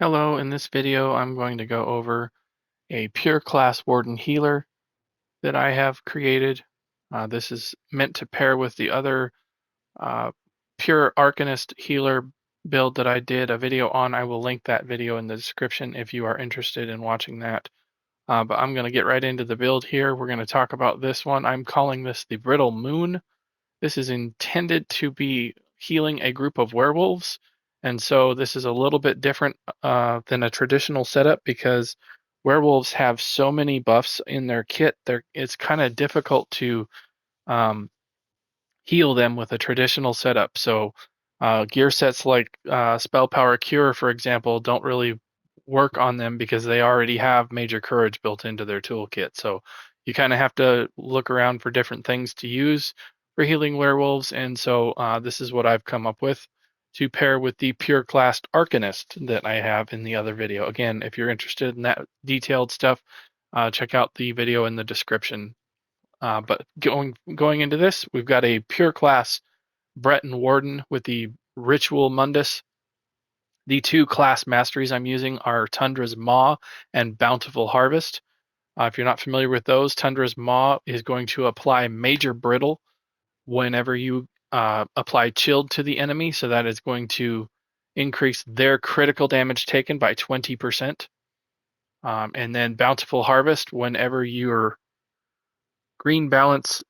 Hello, in this video I'm going to go over a pure Class Warden Healer that I have created. This is meant to pair with the other uh, pure Arcanist Healer build that I did a video on. I will link that video in the description if you are interested in watching that. But I'm going to get right into the build here. We're going to talk about this one. I'm calling this the Brittle Moon. This is intended to be healing a group of werewolves, and so this is a little bit different than a traditional setup because werewolves have so many buffs in their kit. It's kind of difficult to um, heal them with a traditional setup. So gear sets like Spell Power Cure, for example, don't really work on them because they already have Major Courage built into their toolkit. So you kind of have to look around for different things to use for healing werewolves. And so this is what I've come up with to pair with the pure classed Arcanist that I have in the other video. Again, if you're interested in that detailed stuff, check out the video in the description. But going into this, we've got a pure class Breton Warden with the Ritual Mundus. The two class masteries I'm using are Tundra's Maw and Bountiful Harvest. If you're not familiar with those, Tundra's Maw is going to apply Major Brittle whenever you apply Chilled to the enemy, so that is going to increase their critical damage taken by 20%. And then Bountiful Harvest, whenever your green balance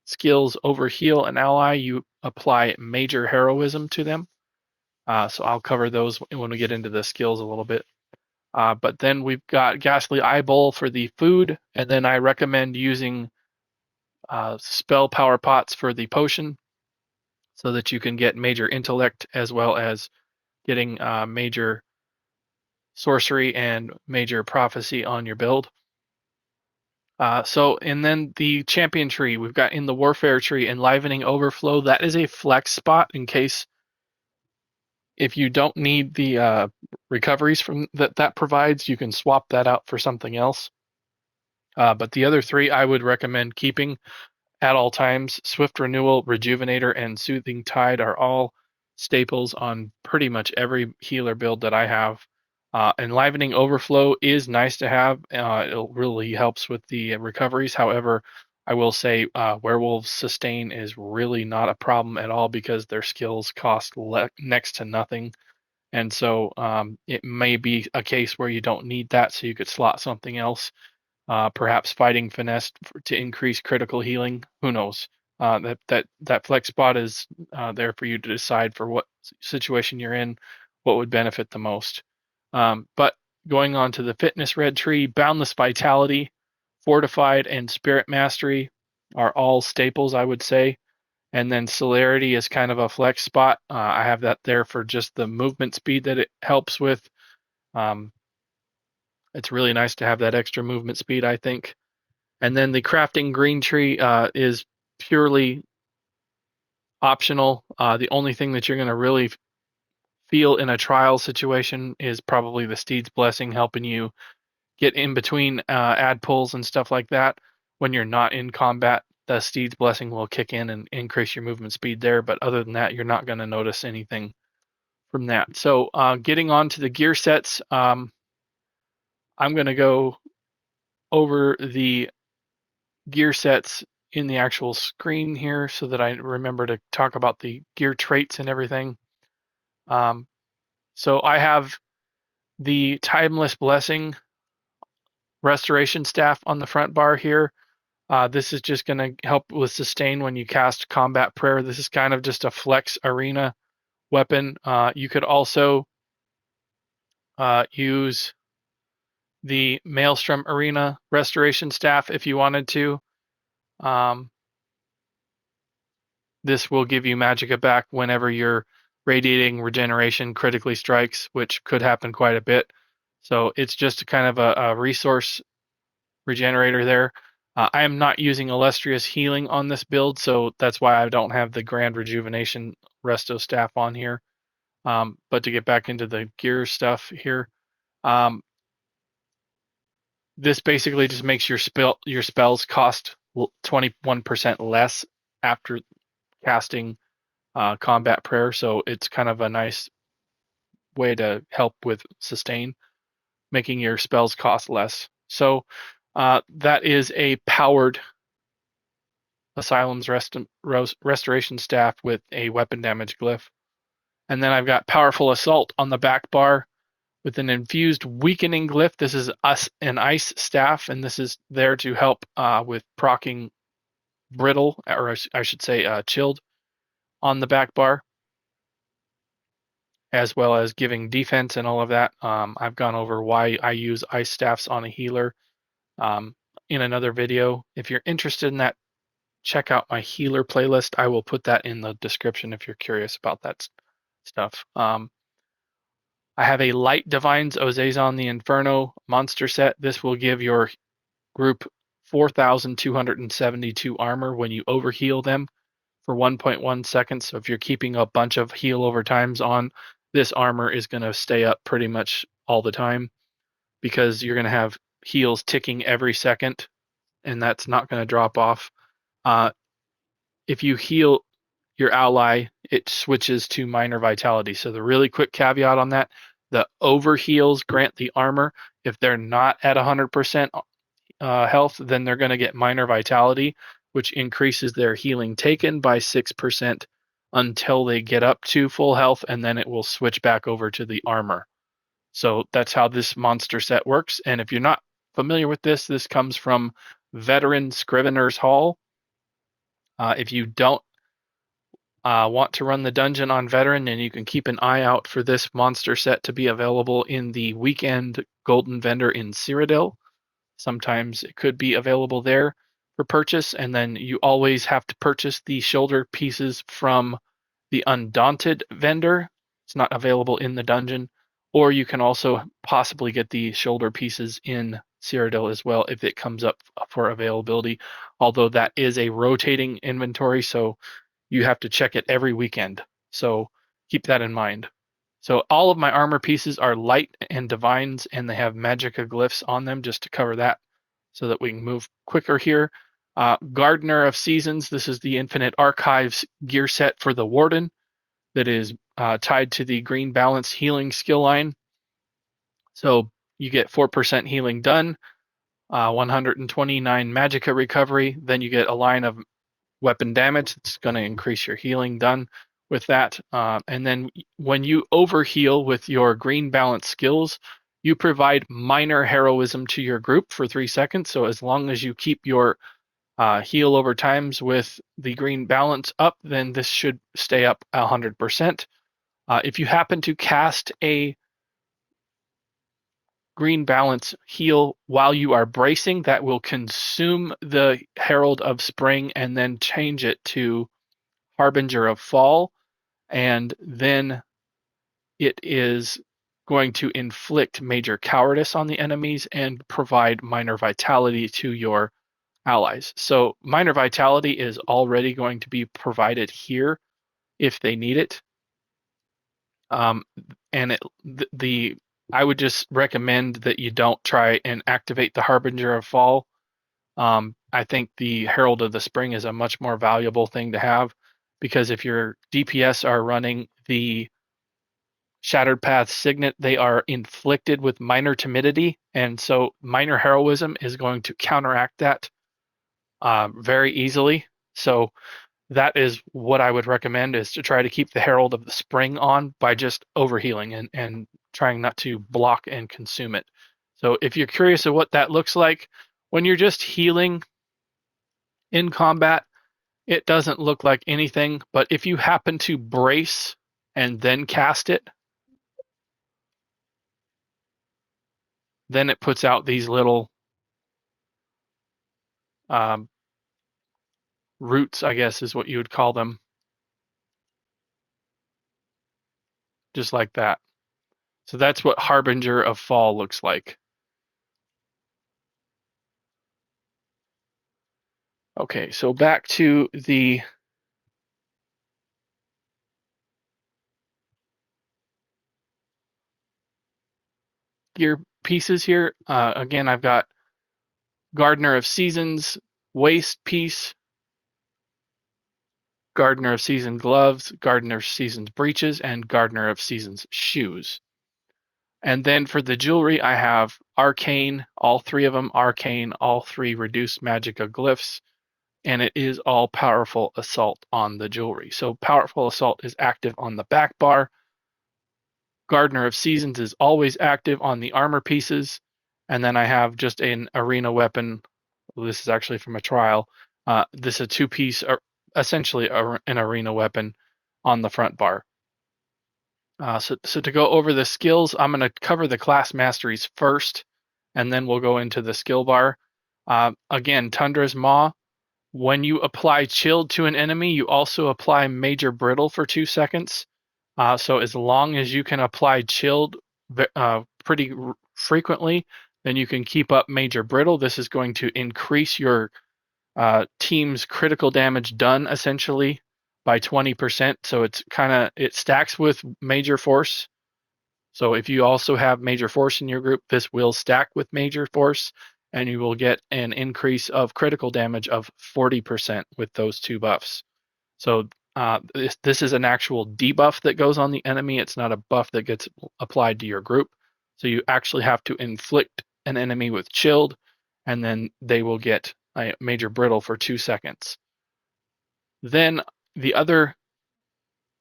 skills overheal an ally, you apply Major Heroism to them. So I'll cover those when we get into the skills a little bit. But then we've got Ghastly Eyeball for the food, and then I recommend using spell power pots for the potion so that you can get major intellect as well as getting major sorcery and major prophecy on your build. And then the champion tree, we've got in the warfare tree, enlivening overflow. That is a flex spot in case if you don't need the recoveries from that provides, you can swap that out for something else. But the other three I would recommend keeping at all times. Swift Renewal, Rejuvenator, and Soothing Tide are all staples on pretty much every healer build that I have. Enlivening Overflow is nice to have. It really helps with the recoveries. However, I will say Werewolves sustain is really not a problem at all because their skills cost next to nothing. And so it may be a case where you don't need that, so you could slot something else. Perhaps Fighting Finesse to increase critical healing. Who knows? That flex spot is there for you to decide for what situation you're in, what would benefit the most. But going on to the fitness red tree, Boundless Vitality, Fortified, and Spirit Mastery are all staples, I would say. And then Celerity is kind of a flex spot. I have that there for just the movement speed that it helps with. Um, it's really nice to have that extra movement speed, I think. And then the crafting green tree is purely optional. The only thing that you're going to really feel in a trial situation is probably the Steed's Blessing helping you get in between ad pulls and stuff like that. When you're not in combat, the Steed's Blessing will kick in and increase your movement speed there. But other than that, you're not going to notice anything from that. So getting on to the gear sets, I'm going to go over the gear sets in the actual screen here so that I remember to talk about the gear traits and everything. Um, so I have the Timeless Blessing Restoration Staff on the front bar here. This is just going to help with sustain when you cast Combat Prayer. This is kind of just a flex arena weapon. You could also use the Maelstrom Arena Restoration Staff if you wanted to. Um, This will give you Magicka back whenever your Radiating Regeneration critically strikes, which could happen quite a bit. So it's just kind of a resource regenerator there. I am not using Illustrious Healing on this build, so that's why I don't have the Grand Rejuvenation Resto staff on here. But to get back into the gear stuff here, um, this basically just makes your spells cost 21% less after casting combat prayer, so it's kind of a nice way to help with sustain, making your spells cost less. So that is a powered Asylum's Restoration Staff with a weapon damage glyph. And then I've got Powerful Assault on the back bar with an infused weakening glyph. This is an ice staff, and this is there to help with procking brittle, or I should say chilled, on the back bar, as well as giving defense and all of that. I've gone over why I use ice staffs on a healer in another video. If you're interested in that, check out my healer playlist. I will put that in the description if you're curious about that stuff. I have a Light Divines Ozezan the Inferno monster set. This will give your group 4,272 armor when you overheal them for 1.1 seconds. So if you're keeping a bunch of heal over times on, this armor is going to stay up pretty much all the time, because you're going to have heals ticking every second, and that's not going to drop off. If you heal your ally, it switches to minor vitality. So the really quick caveat on that, the overheals grant the armor. If they're not at 100% health, then they're going to get minor vitality, which increases their healing taken by 6% until they get up to full health, and then it will switch back over to the armor. So that's how this monster set works. And if you're not familiar with this, this comes from Veteran Scrivener's Hall. If you don't want to run the dungeon on Veteran, then you can keep an eye out for this monster set to be available in the weekend golden vendor in Cyrodiil. Sometimes it could be available there for purchase, and then you always have to purchase the shoulder pieces from the Undaunted vendor. It's not available in the dungeon, or you can also possibly get the shoulder pieces in Cyrodiil as well if it comes up for availability, although that is a rotating inventory, so you have to check it every weekend. So keep that in mind. So all of my armor pieces are light and divines, and they have magicka glyphs on them, just to cover that so that we can move quicker here. Gardener of Seasons, this is the Infinite Archives gear set for the Warden that is tied to the Green Balance healing skill line. So you get 4% healing done, 129 magicka recovery, then you get a line of weapon damage. It's going to increase your healing done with that. And then when you overheal with your Green Balance skills, you provide Minor Heroism to your group for 3 seconds. So as long as you keep your heal over times with the Green Balance up, then this should stay up 100%. If you happen to cast a Green Balance heal while you are bracing, that will consume the Herald of Spring and then change it to Harbinger of Fall, and then it is going to inflict major cowardice on the enemies and provide minor vitality to your allies. So minor vitality is already going to be provided here if they need it. And I would just recommend that you don't try and activate the Harbinger of Fall. I think the Herald of the Spring is a much more valuable thing to have, because if your DPS are running the Shattered Path Signet, they are inflicted with minor timidity, and so minor heroism is going to counteract that very easily. So that is what I would recommend, is to try to keep the Herald of the Spring on by just overhealing and trying not to block and consume it. So if you're curious of what that looks like, when you're just healing in combat, it doesn't look like anything, but if you happen to brace and then cast it, then it puts out these little roots, I guess is what you would call them, just like that. So that's what Harbinger of Fall looks like. Okay, so back to the gear pieces here. Again, I've got Gardener of Seasons, Waste piece, Gardener of Seasoned Gloves, Gardener of Seasoned Breeches, and Gardener of Seasoned Shoes. And then for the jewelry, I have Arcane, all three of them Arcane, all three Reduced Magicka glyphs, and it is all Powerful Assault on the jewelry. So Powerful Assault is active on the back bar. Gardener of Seasons is always active on the armor pieces. And then I have just an arena weapon. Well, this is actually from a trial. This is a two-piece, essentially an arena weapon on the front bar. So to go over the skills, I'm going to cover the class masteries first, and then we'll go into the skill bar. Again, Tundra's Maw. When you apply Chilled to an enemy, you also apply Major Brittle for 2 seconds. So as long as you can apply Chilled pretty frequently, then you can keep up Major Brittle. This is going to increase your team's critical damage done essentially by 20%. So it stacks with Major Force. So if you also have Major Force in your group, this will stack with Major Force, and you will get an increase of critical damage of 40% with those two buffs. So this is an actual debuff that goes on the enemy. It's not a buff that gets applied to your group. So you actually have to inflict an enemy with Chilled, and then they will get a Major Brittle for 2 seconds. Then the other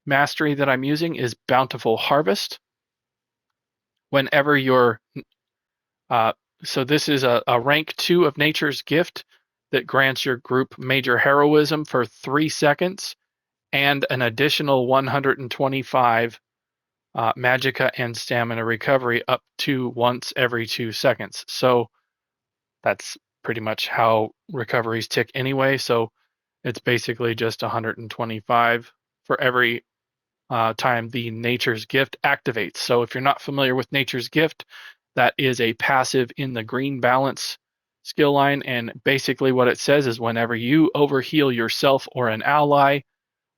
mastery that I'm using is Bountiful Harvest. Whenever you're so this is a rank 2 of Nature's Gift that grants your group Major Heroism for 3 seconds and an additional 125 Magicka and Stamina recovery up to once every 2 seconds. So that's pretty much how recoveries tick anyway. So it's basically just 125 for every time the Nature's Gift activates. So if you're not familiar with Nature's Gift, that is a passive in the green balance skill line. And basically what it says is whenever you overheal yourself or an ally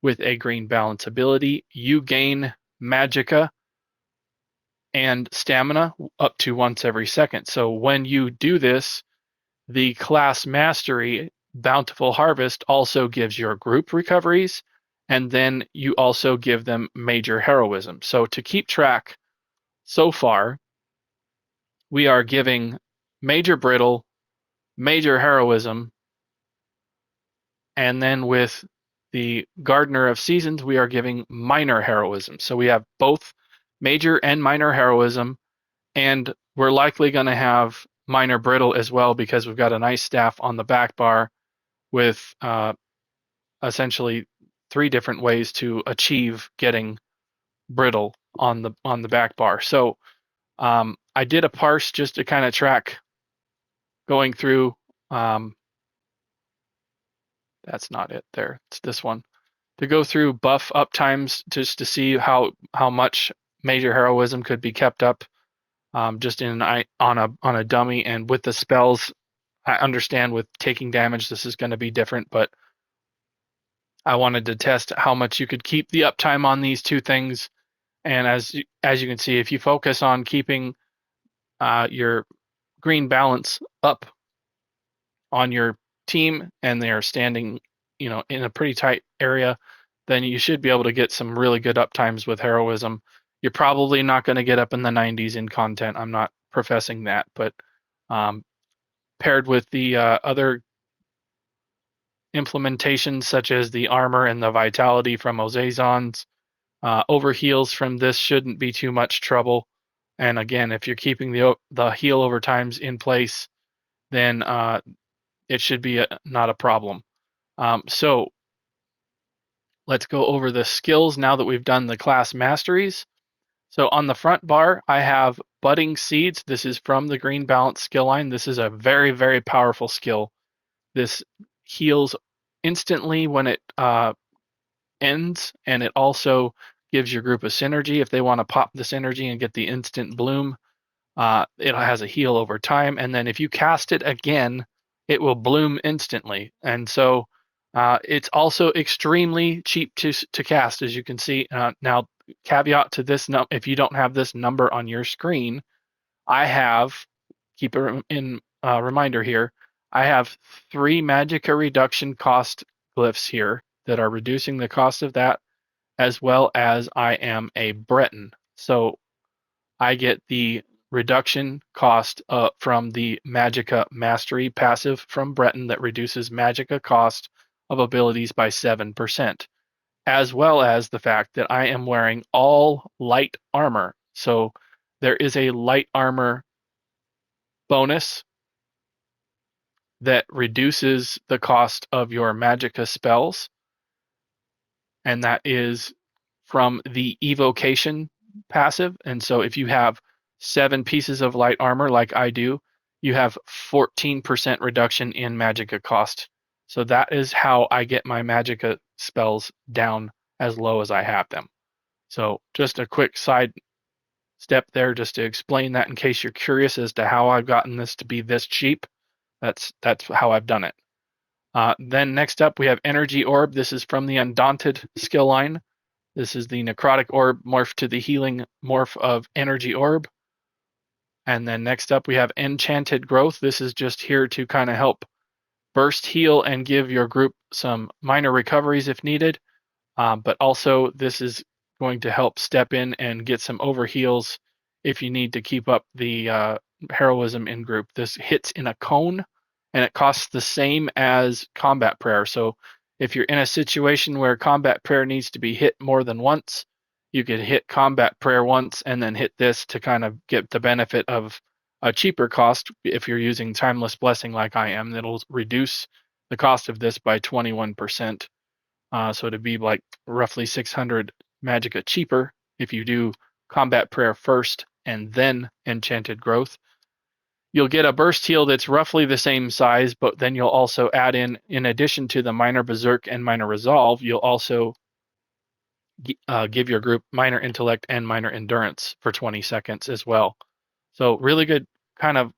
with a green balance ability, you gain Magicka and Stamina up to once every second. So when you do this, the class mastery Bountiful Harvest also gives your group recoveries, and then you also give them Major Heroism. So to keep track, so far, we are giving Major Brittle, Major Heroism, and then with the Gardener of Seasons, we are giving Minor Heroism. So we have both Major and Minor Heroism, and we're likely going to have Minor Brittle as well because we've got a nice staff on the back bar with essentially 3 different ways to achieve getting Brittle on the back bar. So I did a parse just to kind of track going through. That's not it there. It's this one. To go through buff uptimes just to see how much Major Heroism could be kept up just on a dummy, and with the spells. I understand with taking damage this is going to be different, but I wanted to test how much you could keep the uptime on these two things. And as you can see, if you focus on keeping your green balance up on your team and they are standing, in a pretty tight area, then you should be able to get some really good uptimes with heroism. You're probably not going to get up in the 90s in content. I'm not professing that, but paired with the other implementations such as the armor and the vitality from Ozezan's, overheals from this shouldn't be too much trouble. And again, if you're keeping the heal over times in place, then it should be not a problem. So let's go over the skills now that we've done the class masteries. So on the front bar, I have Budding Seeds. This is from the Green Balance skill line. This is a very, very powerful skill. This heals instantly when it ends, and it also gives your group a synergy. If they want to pop the synergy and get the instant bloom, it has a heal over time. And then if you cast it again, it will bloom instantly. And so it's also extremely cheap to cast, as you can see. Now, caveat to this, if you don't have this number on your screen, I have, keep it in reminder here, I have 3 Magicka reduction cost glyphs here. that are reducing the cost of that, as well as I am a Breton. So I get the reduction cost from the Magicka Mastery passive from Breton that reduces Magicka cost of abilities by 7%, as well as the fact that I am wearing all light armor. So there is a light armor bonus that reduces the cost of your Magicka spells, and that is from the evocation passive. And so if you have 7 pieces of light armor like I do, you have 14% reduction in Magicka cost. So that is how I get my Magicka spells down as low as I have them. So just a quick side step there just to explain that in case you're curious as to how I've gotten this to be this cheap. That's how I've done it. Then next up we have Energy Orb. This is from the Undaunted skill line. This is the Necrotic Orb morph to the healing morph of Energy Orb. And then next up we have Enchanted Growth. This is just here to kind of help burst heal and give your group some minor recoveries if needed. But also this is going to help step in and get some overheals if you need to keep up the heroism in group. This hits in a cone and it costs the same as combat prayer. So if you're in a situation where combat prayer needs to be hit more than once, you could hit combat prayer once and then hit this to kind of get the benefit of a cheaper cost. If you're using Timeless Blessing like I am, that'll reduce the cost of this by 21%. So to be like roughly 600 Magicka cheaper if you do Combat Prayer first and then Enchanted Growth. You'll get a burst heal that's roughly the same size, but then you'll also add in addition to the Minor Berserk and Minor Resolve, you'll also give your group Minor Intellect and Minor Endurance for 20 seconds as well. So really good kind of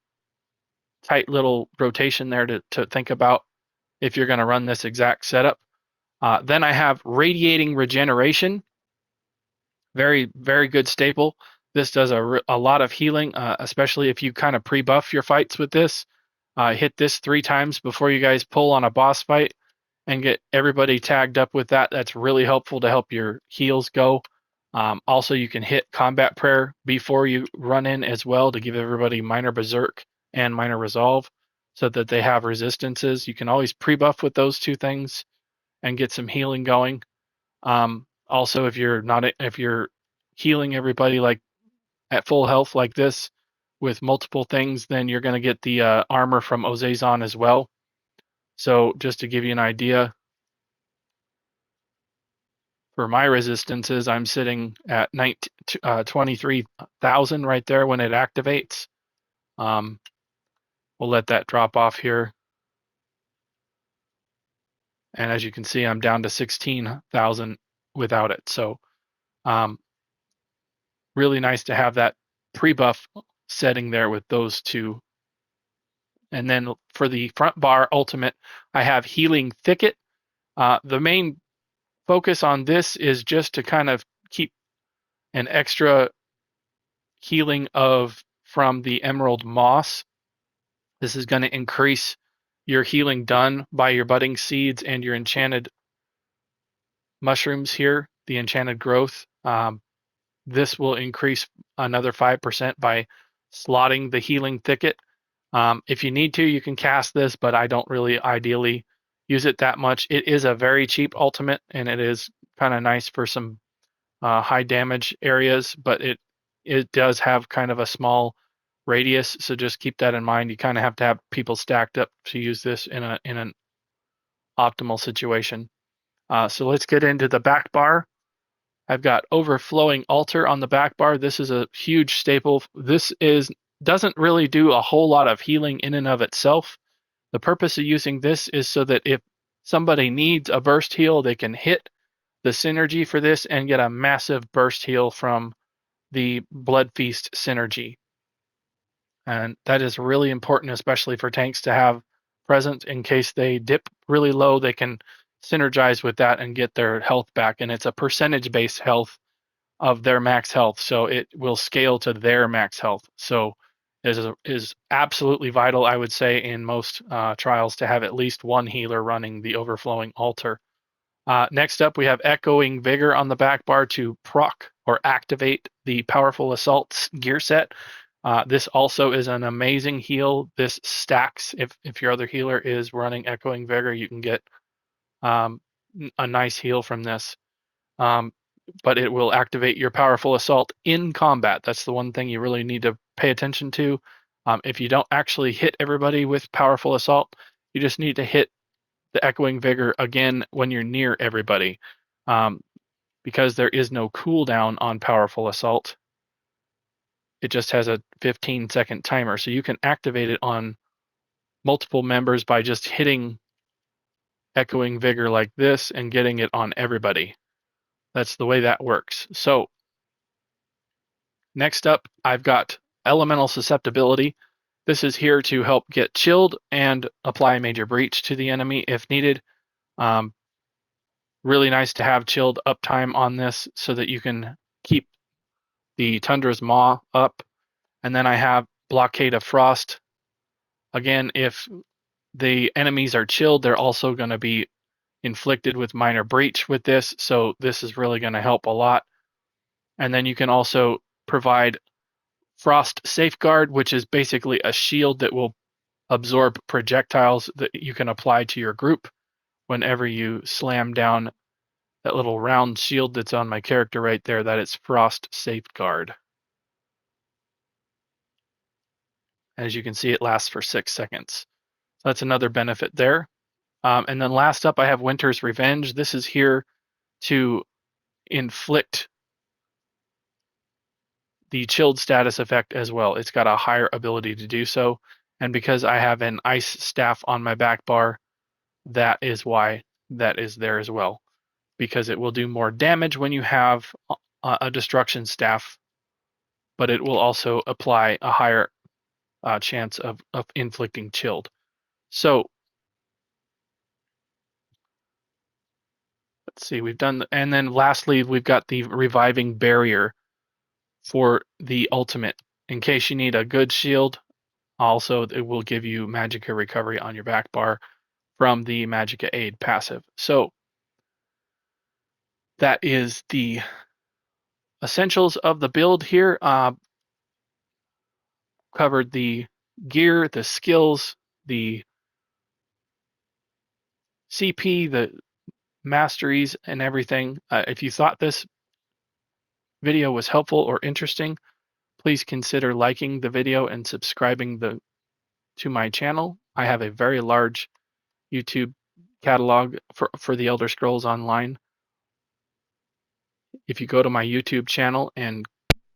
tight little rotation there to think about if you're going to run this exact setup. Then I have Radiating Regeneration. Very, very good staple. This does a lot of healing, especially if you kind of pre-buff your fights with this. Hit this 3 times before you guys pull on a boss fight and get everybody tagged up with that. That's really helpful to help your heals go. Also, you can hit Combat Prayer before you run in as well to give everybody Minor Berserk and Minor Resolve so that they have resistances. You can always pre-buff with those 2 things and get some healing going. Also, if you're healing everybody like at full health like this with multiple things, then you're going to get the armor from Ozezan as well. So just to give you an idea, for my resistances, I'm sitting at 23,000 right there when it activates. We'll let that drop off here. And as you can see, I'm down to 16,000 without it. So really nice to have that pre-buff setting there with those 2. And then for the front bar ultimate, I have Healing Thicket. The main focus on this is just to kind of keep an extra healing from the Emerald Moss. This is going to increase your healing done by your budding seeds and your enchanted mushrooms here, the enchanted growth. This will increase another 5% by slotting the Healing Thicket. If you need to, you can cast this, but I don't really ideally use it that much. It is a very cheap ultimate, and it is kind of nice for some high damage areas, but it does have kind of a small radius, so just keep that in mind. You kind of have to have people stacked up to use this in an optimal situation. So let's get into the back bar. I've got Overflowing Altar on the back bar. This is a huge staple. This doesn't really do a whole lot of healing in and of itself. The purpose of using this is so that if somebody needs a burst heal, they can hit the synergy for this and get a massive burst heal from the Blood Feast synergy. And that is really important, especially for tanks to have present in case they dip really low. They can synergize with that and get their health back. And it's a percentage-based health of their max health, so it will scale to their max health. So it is absolutely vital, I would say, in most trials to have at least one healer running the Overflowing Altar. Next up, we have Echoing Vigor on the back bar to proc or activate the Powerful Assaults gear set. This also is an amazing heal. This stacks. If your other healer is running Echoing Vigor, you can get a nice heal from this. But it will activate your Powerful Assault in combat. That's the one thing you really need to pay attention to. If you don't actually hit everybody with Powerful Assault, you just need to hit the Echoing Vigor again when you're near everybody. Because there is no cooldown on Powerful Assault, it just has a 15-second timer. So you can activate it on multiple members by just hitting Echoing Vigor like this and getting it on everybody. That's the way that works. So next up, I've got Elemental Susceptibility. This is here to help get chilled and apply Major Breach to the enemy if needed. Really nice to have chilled uptime on this so that you can keep the Tundra's Maw up. And then I have Blockade of Frost. Again, if the enemies are chilled, they're also going to be inflicted with Minor Breach with this, so this is really going to help a lot. And then you can also provide Frost Safeguard, which is basically a shield that will absorb projectiles that you can apply to your group whenever you slam down that little round shield that's on my character right there. That is Frost Safeguard. As you can see, it lasts for 6 seconds. So that's another benefit there. And then last up, I have Winter's Revenge. This is here to inflict the chilled status effect as well. It's got a higher ability to do so. And because I have an ice staff on my back bar, that is why that is there as well. Because it will do more damage when you have a destruction staff, but it will also apply a higher chance of inflicting chilled. So let's see, we've done, and then lastly, we've got the Reviving Barrier for the ultimate. In case you need a good shield, also it will give you Magicka Recovery on your back bar from the Magicka Aid passive. So that is the essentials of the build here. Covered the gear, the skills, the CP, the masteries, and everything. If you thought this video was helpful or interesting, please consider liking the video and subscribing to my channel. I have a very large YouTube catalog for the Elder Scrolls Online. If you go to my YouTube channel and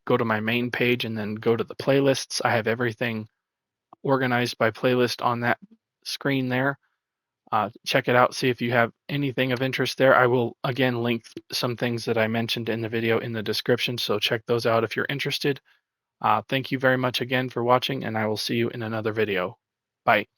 go to my main page and then go to the playlists, I have everything organized by playlist on that screen there. Check it out, see if you have anything of interest there. I will again link some things that I mentioned in the video in the description, so check those out if you're interested. Thank you very much again for watching, and I will see you in another video. Bye.